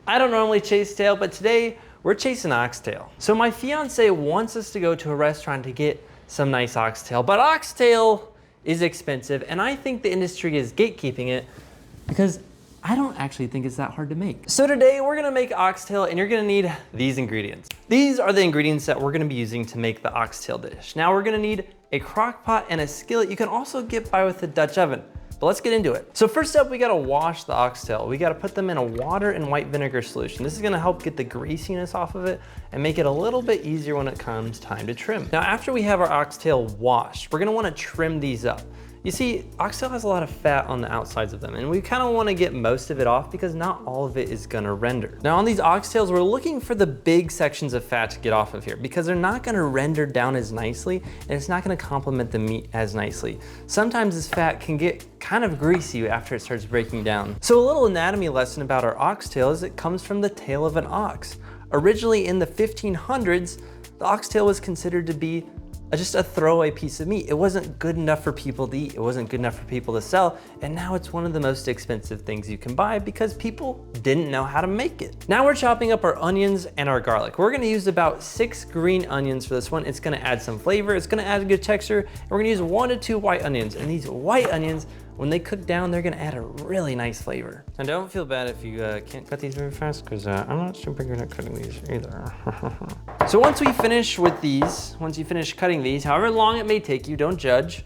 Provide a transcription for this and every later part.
I don't normally chase tail, but today we're chasing oxtail. So my fiance wants us to go to a restaurant to get some nice oxtail, but oxtail is expensive, and I think the industry is gatekeeping it because I don't actually think it's that hard to make. So today we're gonna make oxtail, and you're gonna need these ingredients. These are the ingredients that we're gonna be using to make the oxtail dish. Now we're gonna need a crock pot and a skillet. You can also get by with a Dutch oven, but let's get into it. So first up, we gotta wash the oxtail. We gotta put them in a water and white vinegar solution. This is gonna help get the greasiness off of it and make it a little bit easier when it comes time to trim. Now, after we have our oxtail washed, we're gonna wanna trim these up. You see, oxtail has a lot of fat on the outsides of them, and we kind of want to get most of it off because not all of it is going to render. Now on these oxtails, we're looking for the big sections of fat to get off of here because they're not going to render down as nicely, and it's not going to complement the meat as nicely. Sometimes this fat can get kind of greasy after it starts breaking down. So a little anatomy lesson about our oxtail is it comes from the tail of an ox. Originally in the 1500s, the oxtail was considered to be just a throwaway piece of meat. It wasn't good enough for people to eat. It wasn't good enough for people to sell. And now it's one of the most expensive things you can buy because people didn't know how to make it. Now we're chopping up our onions and our garlic. We're gonna use about 6 green onions for this one. It's gonna add some flavor. It's gonna add a good texture. And we're gonna use 1 to 2 white onions. And these white onions, when they cook down, they're gonna add a really nice flavor. And don't feel bad if you can't cut these very fast, because I'm not super good at cutting these either. So once we finish with these, once you finish cutting these, however long it may take you, don't judge,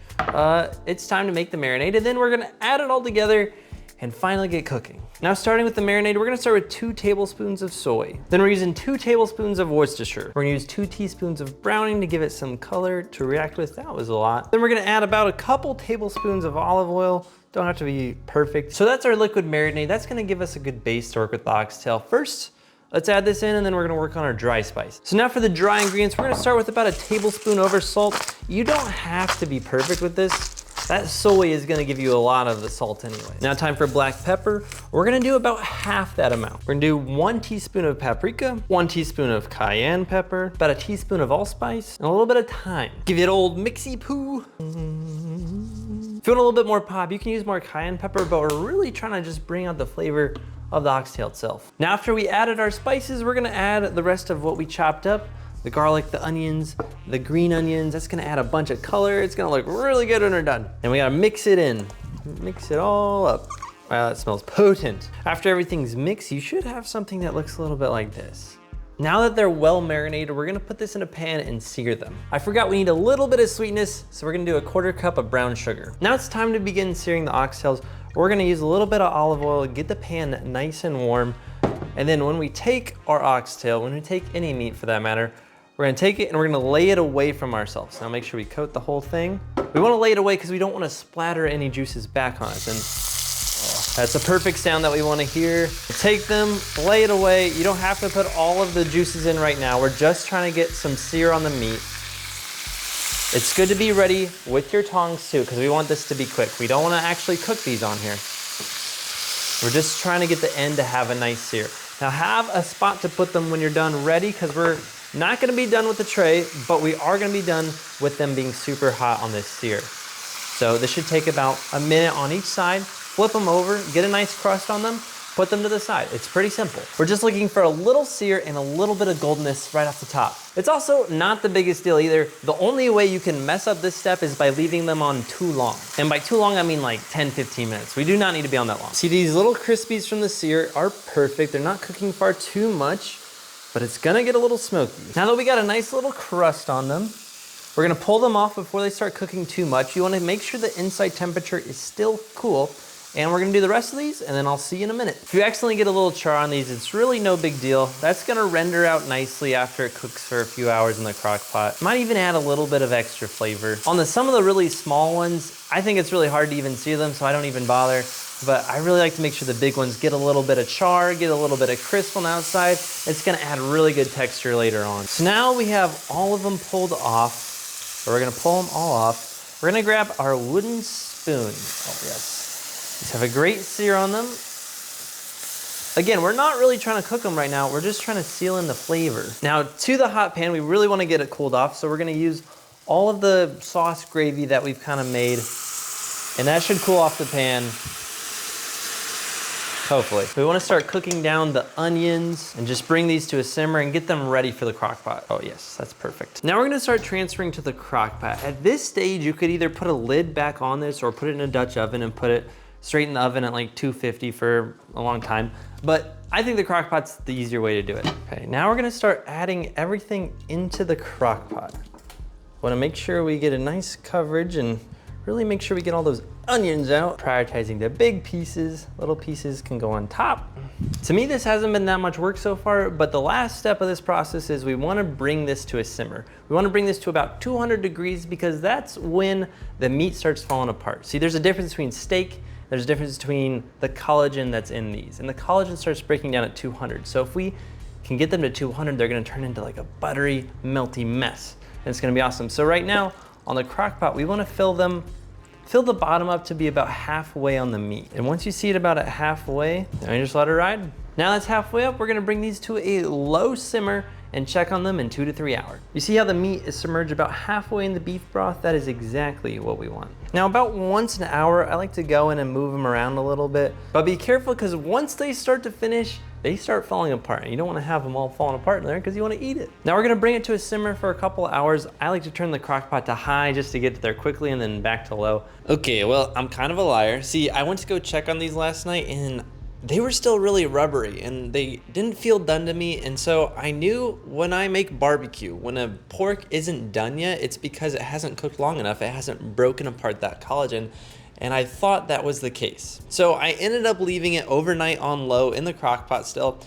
it's time to make the marinade, and then we're gonna add it all together and finally get cooking. Now starting with the marinade, we're gonna start with 2 tablespoons of soy. Then we're using 2 tablespoons of Worcestershire. We're gonna use 2 teaspoons of browning to give it some color to react with. That was a lot. Then we're gonna add about a couple tablespoons of olive oil. Don't have to be perfect. So that's our liquid marinade. That's gonna give us a good base to work with the oxtail. First, let's add this in, and then we're gonna work on our dry spice. So now for the dry ingredients, we're gonna start with about a tablespoon over salt. You don't have to be perfect with this. That soy is gonna give you a lot of the salt anyway. Now time for black pepper. We're gonna do about half that amount. We're gonna do 1 teaspoon of paprika, 1 teaspoon of cayenne pepper, about a teaspoon of allspice, and a little bit of thyme. Give it an old mixy poo. If you want a little bit more pop, you can use more cayenne pepper, but we're really trying to just bring out the flavor of the oxtail itself. Now after we added our spices, we're gonna add the rest of what we chopped up. The garlic, the onions, the green onions. That's gonna add a bunch of color. It's gonna look really good when we're done. And we gotta mix it in. Mix it all up. Wow, that smells potent. After everything's mixed, you should have something that looks a little bit like this. Now that they're well marinated, we're gonna put this in a pan and sear them. I forgot we need a little bit of sweetness, so we're gonna do a 1/4 cup of brown sugar. Now it's time to begin searing the oxtails. We're gonna use a little bit of olive oil, get the pan nice and warm. And then when we take our oxtail, when we take any meat for that matter, we're gonna take it and we're gonna lay it away from ourselves. Now make sure we coat the whole thing. We wanna lay it away because we don't wanna splatter any juices back on us. And that's the perfect sound that we wanna hear. Take them, lay it away. You don't have to put all of the juices in right now. We're just trying to get some sear on the meat. It's good to be ready with your tongs too, because we want this to be quick. We don't wanna actually cook these on here. We're just trying to get the end to have a nice sear. Now have a spot to put them when you're done ready, because we're not gonna be done with the tray, but we are gonna be done with them being super hot on this sear. So this should take about a minute on each side. Flip them over, get a nice crust on them, put them to the side. It's pretty simple. We're just looking for a little sear and a little bit of goldenness right off the top. It's also not the biggest deal either. The only way you can mess up this step is by leaving them on too long. And by too long, I mean like 10, 15 minutes. We do not need to be on that long. See, these little crispies from the sear are perfect. They're not cooking far too much, but it's gonna get a little smoky. Now that we got a nice little crust on them, we're gonna pull them off before they start cooking too much. You wanna make sure the inside temperature is still cool. And we're gonna do the rest of these, and then I'll see you in a minute. If you accidentally get a little char on these, it's really no big deal. That's gonna render out nicely after it cooks for a few hours in the crock pot. Might even add a little bit of extra flavor. On some of the really small ones, I think it's really hard to even see them, so I don't even bother. But I really like to make sure the big ones get a little bit of char, get a little bit of crisp on the outside. It's gonna add really good texture later on. So now we have all of them pulled off. So we're gonna pull them all off. We're gonna grab our wooden spoon. Oh yes. These have a great sear on them. Again, we're not really trying to cook them right now. We're just trying to seal in the flavor. Now to the hot pan, we really wanna get it cooled off. So we're gonna use all of the sauce gravy that we've kind of made, and that should cool off the pan. Hopefully. We wanna start cooking down the onions and just bring these to a simmer and get them ready for the crock pot. Oh yes, that's perfect. Now we're gonna start transferring to the crock pot. At this stage, you could either put a lid back on this or put it in a Dutch oven and put it straight in the oven at like 250 for a long time. But I think the crock pot's the easier way to do it. Okay, now we're gonna start adding everything into the crock pot. Wanna make sure we get a nice coverage and really make sure we get all those onions out. Prioritizing the big pieces, little pieces can go on top. To me, this hasn't been that much work so far, but the last step of this process is we wanna bring this to a simmer. We wanna bring this to about 200 degrees because that's when the meat starts falling apart. See, there's a difference between steak, there's a difference between the collagen that's in these, and the collagen starts breaking down at 200. So if we can get them to 200, they're gonna turn into like a buttery, melty mess, and it's gonna be awesome. So right now, on the crock pot, we wanna fill the bottom up to be about halfway on the meat. And once you see it about at halfway, then you just let it ride. Now that's halfway up, we're gonna bring these to a low simmer and check on them in 2 to 3 hours. You see how the meat is submerged about halfway in the beef broth? That is exactly what we want. Now about once an hour, I like to go in and move them around a little bit, but be careful because once they start to finish, they start falling apart. And you don't wanna have them all falling apart in there because you wanna eat it. Now we're gonna bring it to a simmer for a couple hours. I like to turn the crock pot to high just to get it there quickly and then back to low. Okay, well, I'm kind of a liar. See, I went to go check on these last night and they were still really rubbery and they didn't feel done to me. And so I knew when I make barbecue, when a pork isn't done yet, it's because it hasn't cooked long enough. It hasn't broken apart that collagen. And I thought that was the case. So I ended up leaving it overnight on low in the crock pot still.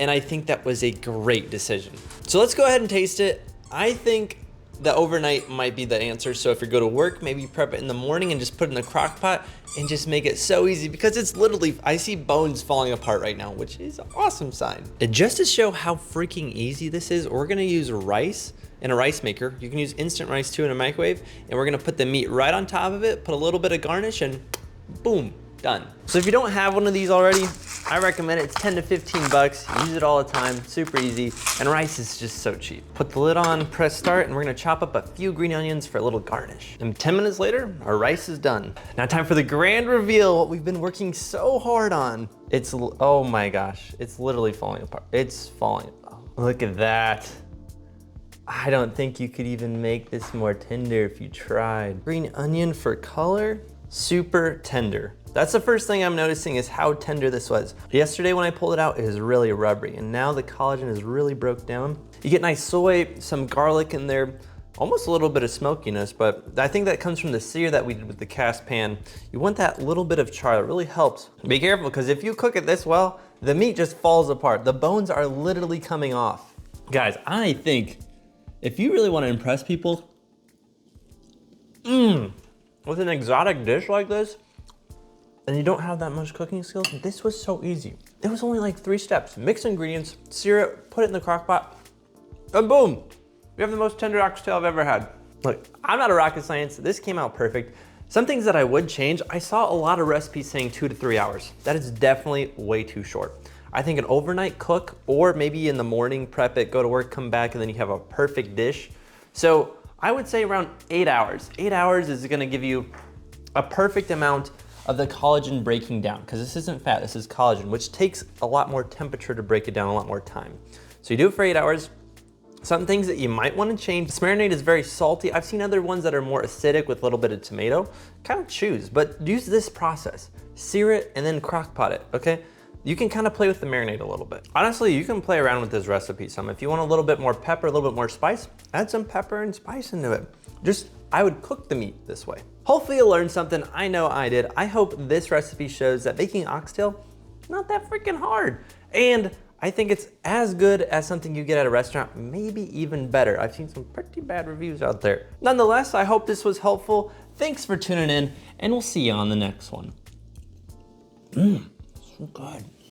And I think that was a great decision. So let's go ahead and taste it. I think the overnight might be the answer. So if you go to work, maybe prep it in the morning and just put it in the crock pot and just make it so easy because it's literally, I see bones falling apart right now, which is an awesome sign. And just to show how freaking easy this is, we're gonna use rice in a rice maker. You can use instant rice too in a microwave, and we're gonna put the meat right on top of it, put a little bit of garnish, and boom, done. So if you don't have one of these already, I recommend it. It's 10 to 15 bucks. Use it all the time, super easy. And rice is just so cheap. Put the lid on, press start, and we're gonna chop up a few green onions for a little garnish. And 10 minutes later, our rice is done. Now time for the grand reveal, what we've been working so hard on. It's, oh my gosh, it's literally falling apart. It's falling, look at that. I don't think you could even make this more tender if you tried. Green onion for color, super tender. That's the first thing I'm noticing is how tender this was. Yesterday when I pulled it out, it was really rubbery, and now the collagen is really broke down. You get nice soy, some garlic in there, almost a little bit of smokiness, but I think that comes from the sear that we did with the cast pan. You want that little bit of char, it really helps. Be careful, because if you cook it this well, the meat just falls apart. The bones are literally coming off. Guys, I think if you really want to impress people, with an exotic dish like this, and you don't have that much cooking skills, this was so easy. It was only like 3 steps. Mix ingredients, sear it, put it in the crock pot, and boom, we have the most tender oxtail I've ever had. Look, I'm not a rocket science. This came out perfect. Some things that I would change, I saw a lot of recipes saying 2 to 3 hours. That is definitely way too short. I think an overnight cook, or maybe in the morning, prep it, go to work, come back, and then you have a perfect dish. So I would say around 8 hours. 8 hours is gonna give you a perfect amount of the collagen breaking down, because this isn't fat, this is collagen, which takes a lot more temperature to break it down, a lot more time. So you do it for 8 hours. Some things that you might want to change. This marinade is very salty. I've seen other ones that are more acidic with a little bit of tomato. Kind of choose, but use this process. Sear it and then crock pot it, okay? You can kind of play with the marinade a little bit. Honestly, you can play around with this recipe some. If you want a little bit more pepper, a little bit more spice, add some pepper and spice into it. I would cook the meat this way. Hopefully you learned something. I know I did. I hope this recipe shows that making oxtail, not that freaking hard. And I think it's as good as something you get at a restaurant, maybe even better. I've seen some pretty bad reviews out there. Nonetheless, I hope this was helpful. Thanks for tuning in, and we'll see you on the next one. So good.